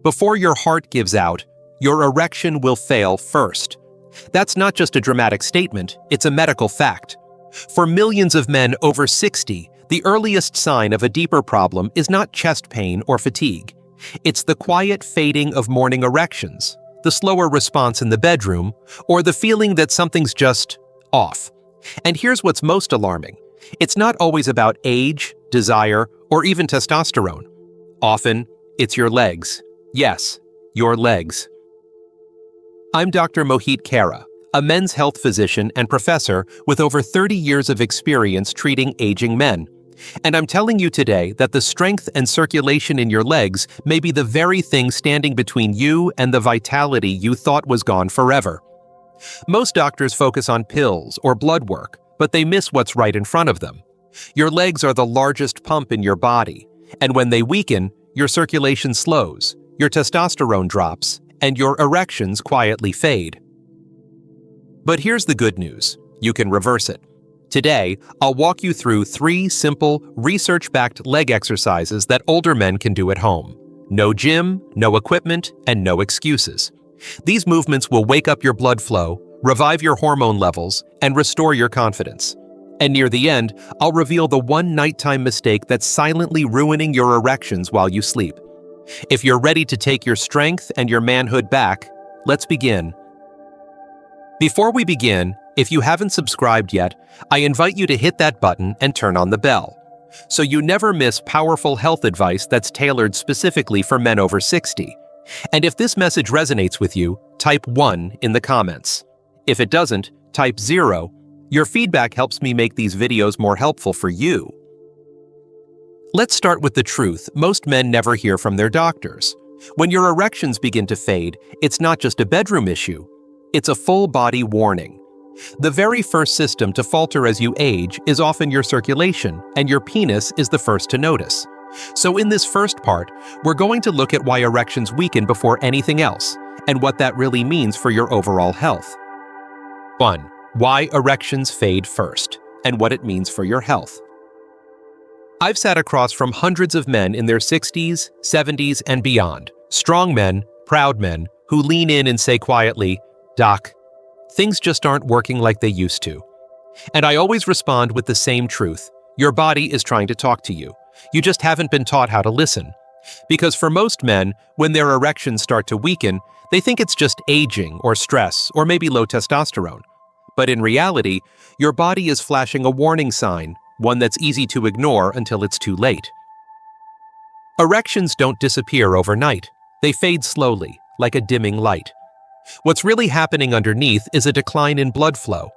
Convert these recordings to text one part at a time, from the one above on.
Before your heart gives out, your erection will fail first. That's not just a dramatic statement, it's a medical fact. For millions of men over 60, the earliest sign of a deeper problem is not chest pain or fatigue. It's the quiet fading of morning erections, the slower response in the bedroom, or the feeling that something's just off. And here's what's most alarming. It's not always about age, desire, or even testosterone. Often, it's your legs. Yes, your legs. I'm Dr. Mohit Khera, a men's health physician and professor with over 30 years of experience treating aging men. And I'm telling you today that the strength and circulation in your legs may be the very thing standing between you and the vitality you thought was gone forever. Most doctors focus on pills or blood work, but they miss what's right in front of them. Your legs are the largest pump in your body, and when they weaken, your circulation slows, your testosterone drops, and your erections quietly fade. But here's the good news. You can reverse it. Today, I'll walk you through 3 simple, research-backed leg exercises that older men can do at home. No gym, no equipment, and no excuses. These movements will wake up your blood flow, revive your hormone levels, and restore your confidence. And near the end, I'll reveal the one nighttime mistake that's silently ruining your erections while you sleep. If you're ready to take your strength and your manhood back, let's begin. Before we begin, if you haven't subscribed yet, I invite you to hit that button and turn on the bell, so you never miss powerful health advice that's tailored specifically for men over 60. And if this message resonates with you, type 1 in the comments. If it doesn't, type 0. Your feedback helps me make these videos more helpful for you. Let's start with the truth most men never hear from their doctors. When your erections begin to fade, it's not just a bedroom issue. It's a full-body warning. The very first system to falter as you age is often your circulation, and your penis is the first to notice. So in this first part, we're going to look at why erections weaken before anything else, and what that really means for your overall health. 1. Why erections fade first, and what it means for your health. I've sat across from hundreds of men in their 60s, 70s, and beyond. Strong men, proud men, who lean in and say quietly, "Doc, things just aren't working like they used to." And I always respond with the same truth. Your body is trying to talk to you. You just haven't been taught how to listen. Because for most men, when their erections start to weaken, they think it's just aging or stress or maybe low testosterone. But in reality, your body is flashing a warning sign, one that's easy to ignore until it's too late. Erections don't disappear overnight. They fade slowly, like a dimming light. What's really happening underneath is a decline in blood flow.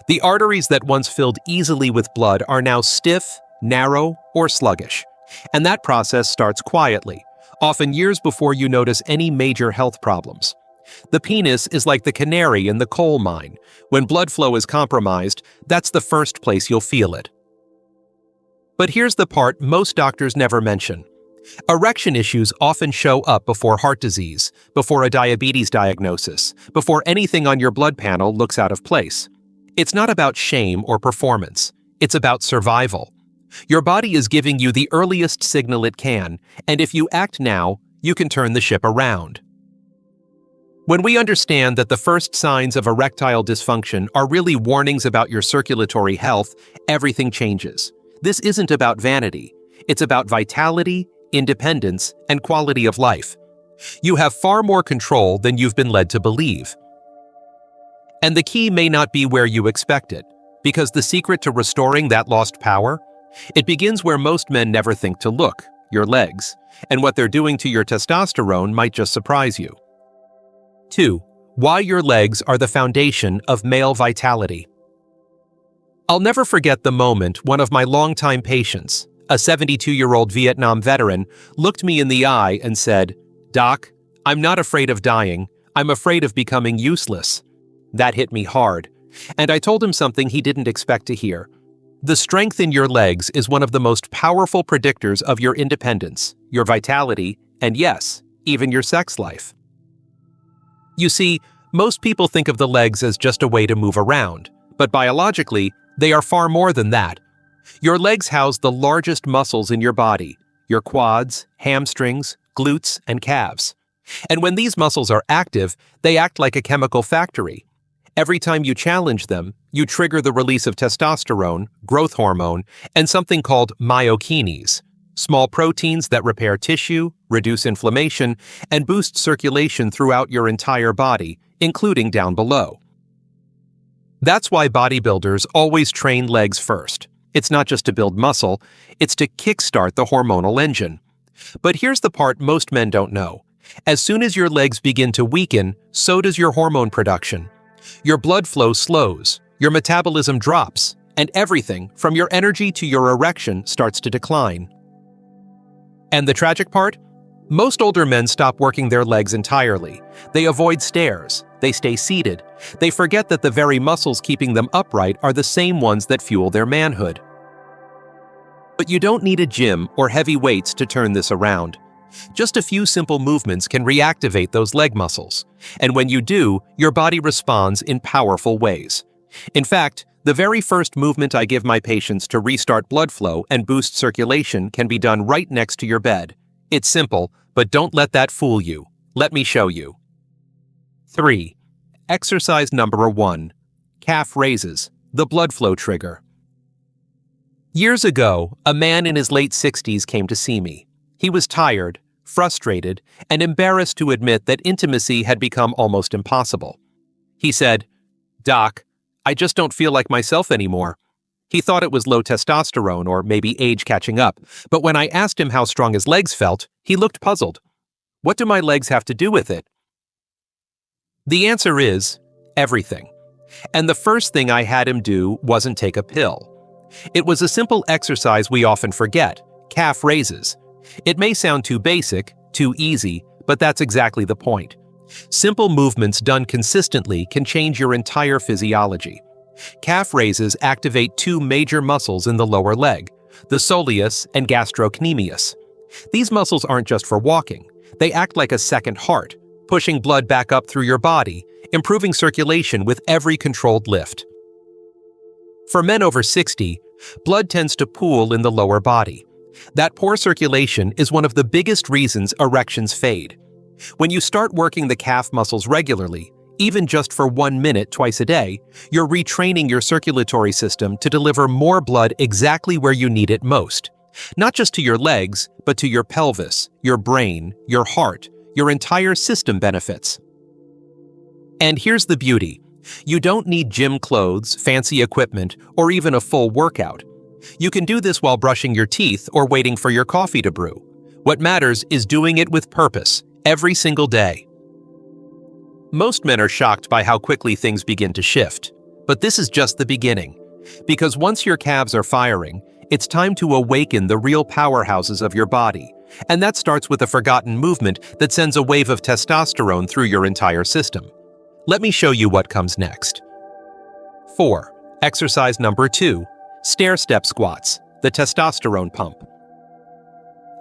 The arteries that once filled easily with blood are now stiff, narrow, or sluggish. And that process starts quietly, often years before you notice any major health problems. The penis is like the canary in the coal mine. When blood flow is compromised, that's the first place you'll feel it. But here's the part most doctors never mention. Erection issues often show up before heart disease, before a diabetes diagnosis, before anything on your blood panel looks out of place. It's not about shame or performance. It's about survival. Your body is giving you the earliest signal it can, and if you act now, you can turn the ship around. When we understand that the first signs of erectile dysfunction are really warnings about your circulatory health, everything changes. This isn't about vanity. It's about vitality, independence, and quality of life. You have far more control than you've been led to believe. And the key may not be where you expect it, because the secret to restoring that lost power, it begins where most men never think to look, your legs, and what they're doing to your testosterone might just surprise you. 2. Why your legs are the foundation of male vitality. I'll never forget the moment one of my longtime patients, a 72-year-old Vietnam veteran, looked me in the eye and said, "Doc, I'm not afraid of dying. I'm afraid of becoming useless." That hit me hard, and I told him something he didn't expect to hear. The strength in your legs is one of the most powerful predictors of your independence, your vitality, and yes, even your sex life. You see, most people think of the legs as just a way to move around, but biologically, they are far more than that. Your legs house the largest muscles in your body, your quads, hamstrings, glutes, and calves. And when these muscles are active, they act like a chemical factory. Every time you challenge them, you trigger the release of testosterone, growth hormone, and something called myokines, small proteins that repair tissue, reduce inflammation, and boost circulation throughout your entire body, including down below. That's why bodybuilders always train legs first. It's not just to build muscle, it's to kickstart the hormonal engine. But here's the part most men don't know. As soon as your legs begin to weaken, so does your hormone production. Your blood flow slows, your metabolism drops, and everything, from your energy to your erection, starts to decline. And the tragic part? Most older men stop working their legs entirely. They avoid stairs, they stay seated, they forget that the very muscles keeping them upright are the same ones that fuel their manhood. But you don't need a gym or heavy weights to turn this around. Just a few simple movements can reactivate those leg muscles, and when you do, your body responds in powerful ways. In fact, the very first movement I give my patients to restart blood flow and boost circulation can be done right next to your bed. It's simple, but don't let that fool you. Let me show you. 3. Exercise number 1. Calf raises, the blood flow trigger. Years ago, a man in his late 60s came to see me. He was tired, frustrated, and embarrassed to admit that intimacy had become almost impossible. He said, "Doc, I just don't feel like myself anymore." He thought it was low testosterone or maybe age catching up, but when I asked him how strong his legs felt, he looked puzzled. What do my legs have to do with it? The answer is everything. And the first thing I had him do wasn't take a pill. It was a simple exercise we often forget, calf raises. It may sound too basic, too easy, but that's exactly the point. Simple movements done consistently can change your entire physiology. Calf raises activate two major muscles in the lower leg, the soleus and gastrocnemius. These muscles aren't just for walking. They act like a second heart, pushing blood back up through your body, improving circulation with every controlled lift. For men over 60, blood tends to pool in the lower body. That poor circulation is one of the biggest reasons erections fade. When you start working the calf muscles regularly, even just for 1 minute twice a day, you're retraining your circulatory system to deliver more blood exactly where you need it most. Not just to your legs, but to your pelvis, your brain, your heart, your entire system benefits. And here's the beauty. You don't need gym clothes, fancy equipment, or even a full workout. You can do this while brushing your teeth or waiting for your coffee to brew. What matters is doing it with purpose, every single day. Most men are shocked by how quickly things begin to shift, but this is just the beginning. Because once your calves are firing, it's time to awaken the real powerhouses of your body, and that starts with a forgotten movement that sends a wave of testosterone through your entire system. Let me show you what comes next. 4. Exercise number 2. Stair-step squats, the testosterone pump.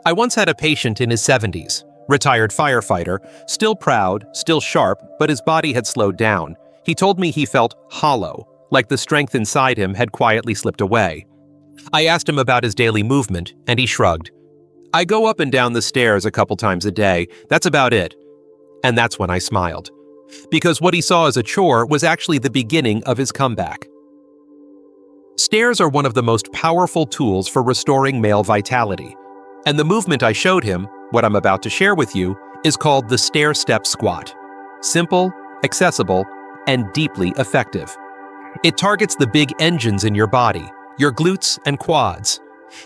I once had a patient in his 70s, retired firefighter, still proud, still sharp, but his body had slowed down. He told me he felt hollow, like the strength inside him had quietly slipped away. I asked him about his daily movement, and he shrugged. "I go up and down the stairs a couple times a day, that's about it." And that's when I smiled. Because what he saw as a chore was actually the beginning of his comeback. Stairs are one of the most powerful tools for restoring male vitality. And the movement I showed him, what I'm about to share with you, is called the stair-step squat. Simple, accessible, and deeply effective. It targets the big engines in your body, your glutes and quads.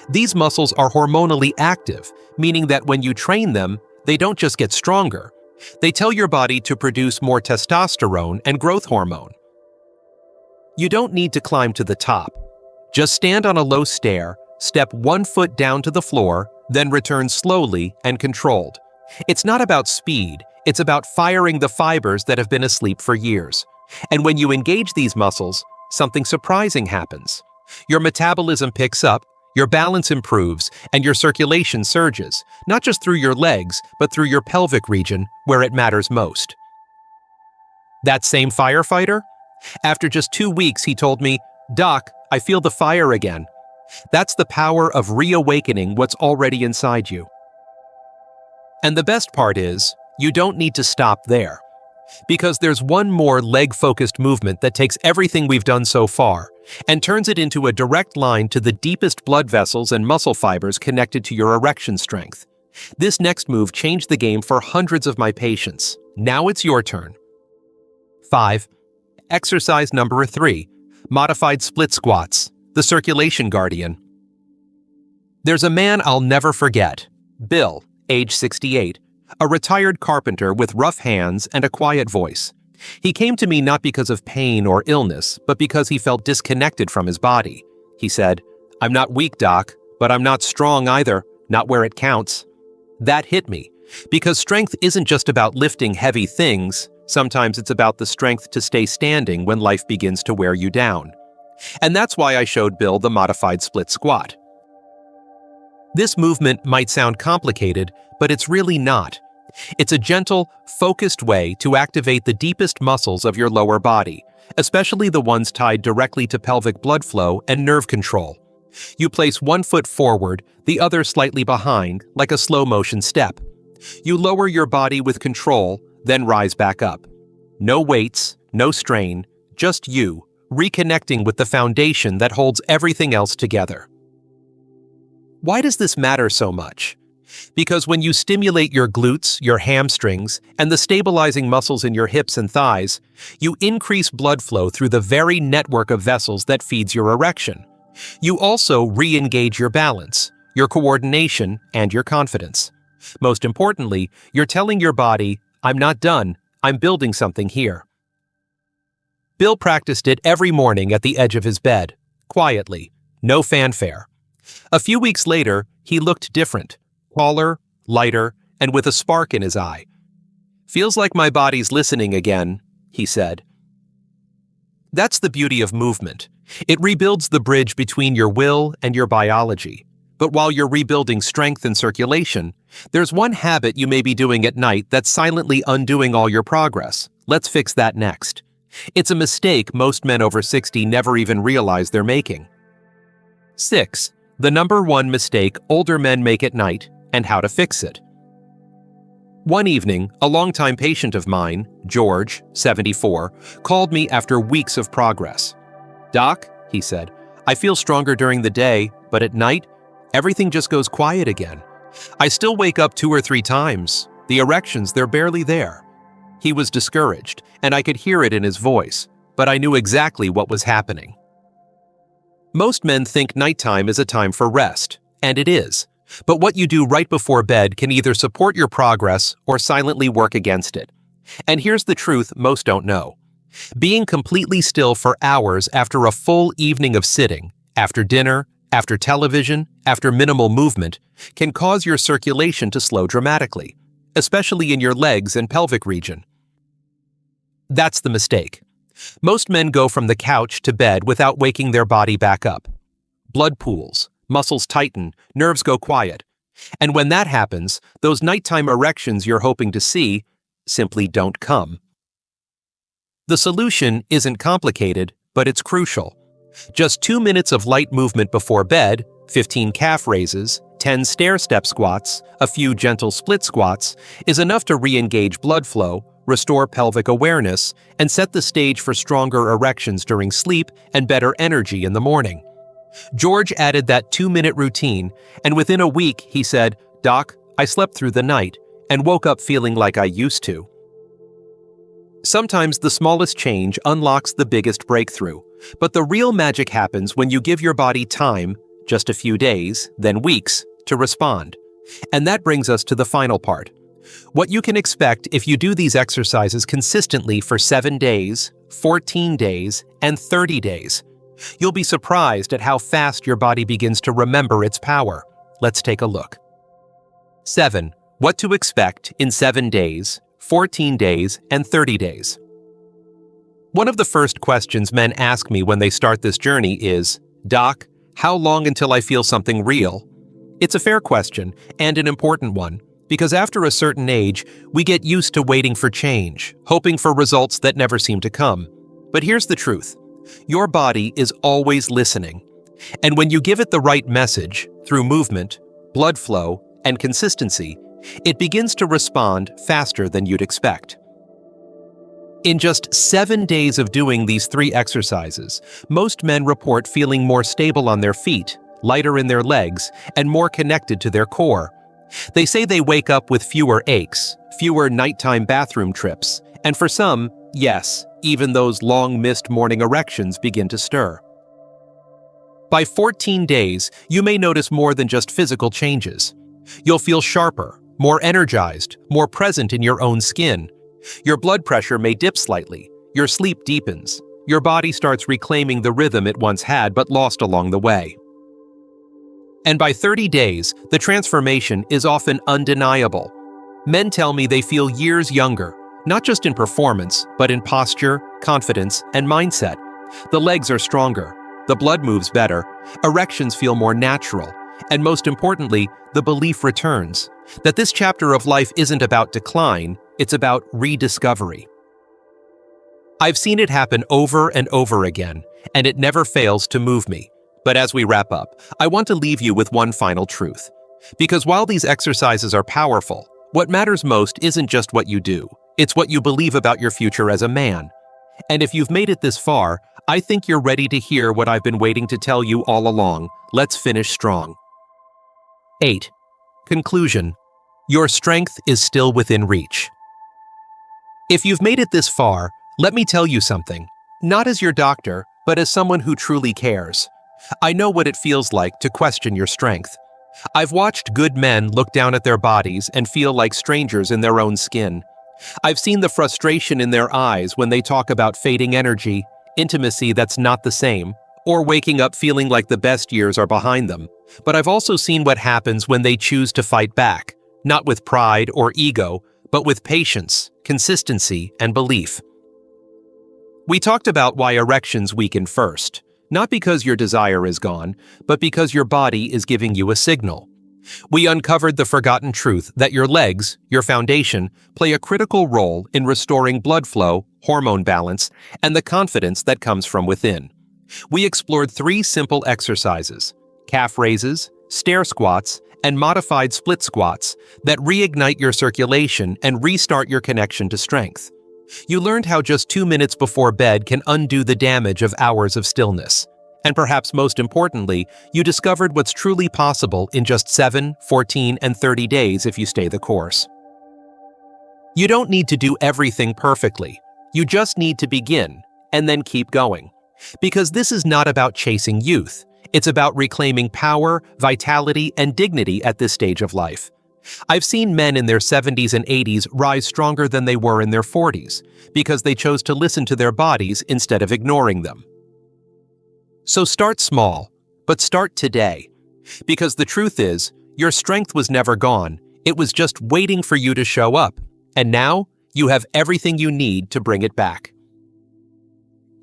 These muscles are hormonally active, meaning that when you train them, they don't just get stronger. They tell your body to produce more testosterone and growth hormone. You don't need to climb to the top. Just stand on a low stair, step 1 foot down to the floor, then return slowly and controlled. It's not about speed, it's about firing the fibers that have been asleep for years. And when you engage these muscles, something surprising happens. Your metabolism picks up, your balance improves, and your circulation surges, not just through your legs, but through your pelvic region, where it matters most. That same firefighter? After just 2 weeks, he told me, "Doc, I feel the fire again." That's the power of reawakening what's already inside you. And the best part is, you don't need to stop there. Because there's one more leg-focused movement that takes everything we've done so far and turns it into a direct line to the deepest blood vessels and muscle fibers connected to your erection strength. This next move changed the game for hundreds of my patients. Now it's your turn. 5. Exercise number 3. Modified split squats, the circulation guardian. There's a man I'll never forget. Bill, age 68. A retired carpenter with rough hands and a quiet voice. He came to me not because of pain or illness, but because he felt disconnected from his body. He said, "I'm not weak, doc, but I'm not strong either, not where it counts." That hit me, because strength isn't just about lifting heavy things. Sometimes it's about the strength to stay standing when life begins to wear you down. And that's why I showed Bill the modified split squat. This movement might sound complicated, but it's really not. It's a gentle, focused way to activate the deepest muscles of your lower body, especially the ones tied directly to pelvic blood flow and nerve control. You place one foot forward, the other slightly behind, like a slow-motion step. You lower your body with control, then rise back up. No weights, no strain, just you, reconnecting with the foundation that holds everything else together. Why does this matter so much? Because when you stimulate your glutes, your hamstrings, and the stabilizing muscles in your hips and thighs, you increase blood flow through the very network of vessels that feeds your erection. You also re-engage your balance, your coordination, and your confidence. Most importantly, you're telling your body, "I'm not done, I'm building something here." Bill practiced it every morning at the edge of his bed, quietly, no fanfare. A few weeks later, he looked different, taller, lighter, and with a spark in his eye. "Feels like my body's listening again," he said. That's the beauty of movement. It rebuilds the bridge between your will and your biology. But while you're rebuilding strength and circulation, there's one habit you may be doing at night that's silently undoing all your progress. Let's fix that next. It's a mistake most men over 60 never even realize they're making. 6. The number one mistake older men make at night, and how to fix it. One evening, a longtime patient of mine, George, 74, called me after weeks of progress. "Doc," he said, "I feel stronger during the day, but at night, everything just goes quiet again. I still wake up 2 or 3 times. The erections, they're barely there." He was discouraged, and I could hear it in his voice, but I knew exactly what was happening. Most men think nighttime is a time for rest, and it is. But what you do right before bed can either support your progress or silently work against it. And here's the truth most don't know. Being completely still for hours after a full evening of sitting, after dinner, after television, after minimal movement, can cause your circulation to slow dramatically, especially in your legs and pelvic region. That's the mistake. Most men go from the couch to bed without waking their body back up. Blood pools, muscles tighten, nerves go quiet. And when that happens, those nighttime erections you're hoping to see simply don't come. The solution isn't complicated, but it's crucial. Just 2 minutes of light movement before bed, 15 calf raises, 10 stair-step squats, a few gentle split squats, is enough to re-engage blood flow, restore pelvic awareness, and set the stage for stronger erections during sleep and better energy in the morning. George added that 2-minute routine, and within a week he said, "Doc, I slept through the night and woke up feeling like I used to." Sometimes the smallest change unlocks the biggest breakthrough, but the real magic happens when you give your body time, just a few days, then weeks, to respond. And that brings us to the final part. What you can expect if you do these exercises consistently for 7 days, 14 days, and 30 days. You'll be surprised at how fast your body begins to remember its power. Let's take a look. 7. What to expect in 7 days, 14 days, and 30 days. One of the first questions men ask me when they start this journey is, "Doc, how long until I feel something real?" It's a fair question, and an important one, because after a certain age, we get used to waiting for change, hoping for results that never seem to come. But here's the truth. Your body is always listening. And when you give it the right message, through movement, blood flow, and consistency, It begins to respond faster than you'd expect. In just 7 days of doing these 3 exercises, most men report feeling more stable on their feet, lighter in their legs, and more connected to their core. They say they wake up with fewer aches, fewer nighttime bathroom trips, and for some, yes, even those long-missed morning erections begin to stir. By 14 days, you may notice more than just physical changes. You'll feel sharper, more energized, more present in your own skin. Your blood pressure may dip slightly, your sleep deepens, your body starts reclaiming the rhythm it once had but lost along the way. And by 30 days, the transformation is often undeniable. Men tell me they feel years younger, not just in performance, but in posture, confidence, and mindset. The legs are stronger, the blood moves better, erections feel more natural, and most importantly, the belief returns that this chapter of life isn't about decline, it's about rediscovery. I've seen it happen over and over again, and it never fails to move me. But as we wrap up, I want to leave you with one final truth. Because while these exercises are powerful, what matters most isn't just what you do, it's what you believe about your future as a man. And if you've made it this far, I think you're ready to hear what I've been waiting to tell you all along. Let's finish strong. 8. Conclusion. Your strength is still within reach. If you've made it this far, let me tell you something. Not as your doctor, but as someone who truly cares. I know what it feels like to question your strength. I've watched good men look down at their bodies and feel like strangers in their own skin. I've seen the frustration in their eyes when they talk about fading energy, intimacy that's not the same, or waking up feeling like the best years are behind them. But I've also seen what happens when they choose to fight back, not with pride or ego, but with patience, consistency, and belief. We talked about why erections weaken first, not because your desire is gone, but because your body is giving you a signal. We uncovered the forgotten truth that your legs, your foundation, play a critical role in restoring blood flow, hormone balance, and the confidence that comes from within. We explored 3 simple exercises: calf raises, stair squats, and modified split squats that reignite your circulation and restart your connection to strength. You learned how just 2 minutes before bed can undo the damage of hours of stillness. And perhaps most importantly, you discovered what's truly possible in just 7, 14, and 30 days if you stay the course. You don't need to do everything perfectly. You just need to begin, and then keep going. Because this is not about chasing youth. It's about reclaiming power, vitality, and dignity at this stage of life. I've seen men in their 70s and 80s rise stronger than they were in their 40s, because they chose to listen to their bodies instead of ignoring them. So start small, but start today. Because the truth is, your strength was never gone, it was just waiting for you to show up, and now you have everything you need to bring it back.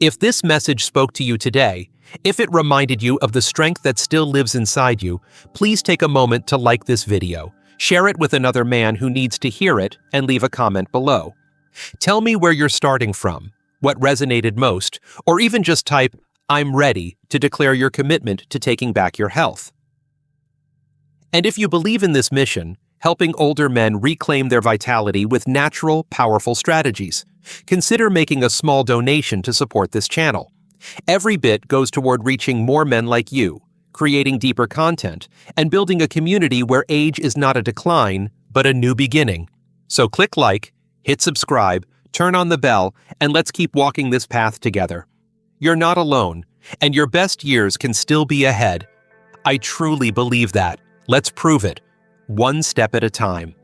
If this message spoke to you today, if it reminded you of the strength that still lives inside you, please take a moment to like this video, share it with another man who needs to hear it, and leave a comment below. Tell me where you're starting from, what resonated most, or even just type, "I'm ready," to declare your commitment to taking back your health. And if you believe in this mission, helping older men reclaim their vitality with natural, powerful strategies, consider making a small donation to support this channel. Every bit goes toward reaching more men like you, creating deeper content, and building a community where age is not a decline, but a new beginning. So click like, hit subscribe, turn on the bell, and let's keep walking this path together. You're not alone, and your best years can still be ahead. I truly believe that. Let's prove it, one step at a time.